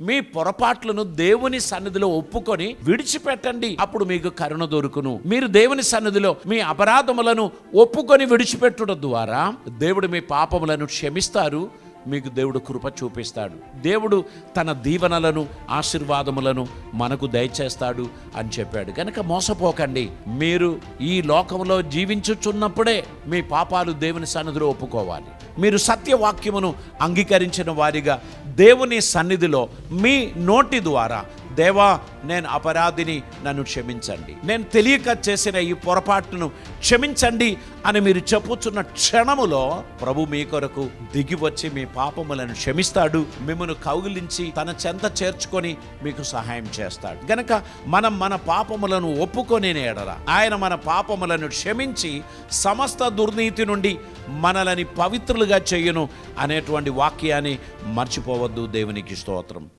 మీ పొరపాట్లను దేవుని సన్నిధిలో ఒప్పుకొని విడిచిపెట్టండి, అప్పుడు మీకు కరుణ దొరుకును. మీరు దేవుని సన్నిధిలో మీ అపరాధములను ఒప్పుకొని విడిచిపెట్టుట ద్వారా దేవుడు మీ పాపములను క్షమిస్తారు, మీకు దేవుడు కృప చూపిస్తాడు. దేవుడు తన దీవెనలను ఆశీర్వాదములను మనకు దయచేస్తాడు అని చెప్పాడు. కనుక మోసపోకండి. మీరు ఈ లోకంలో జీవించుచున్నప్పుడే మీ పాపాలు దేవుని సన్నిధిలో ఒప్పుకోవాలి. మీరు సత్యవాక్యమును అంగీకరించిన వారిగా దేవుని సన్నిధిలో మీ నోటి ద్వారా, దేవా నేను అపరాధిని, నన్ను క్షమించండి, నేను తెలియక చేసిన ఈ పొరపాటును క్షమించండి అని మీరు చెప్పుచున్న క్షణములో ప్రభు మీ కొరకు దిగి వచ్చి మీ పాపములను క్షమిస్తాడు, మిమ్మల్ని కౌగిలించి తన చెంత చేర్చుకొని మీకు సహాయం చేస్తాడు. గనక మనం మన పాపములను ఒప్పుకొని ఎడల ఆయన మన పాపములను క్షమించి సమస్త దుర్నీతి నుండి మనలని పవిత్రులుగా చెయ్యును అనేటువంటి వాక్యాన్ని మర్చిపోవద్దు. దేవునికి స్తోత్రం.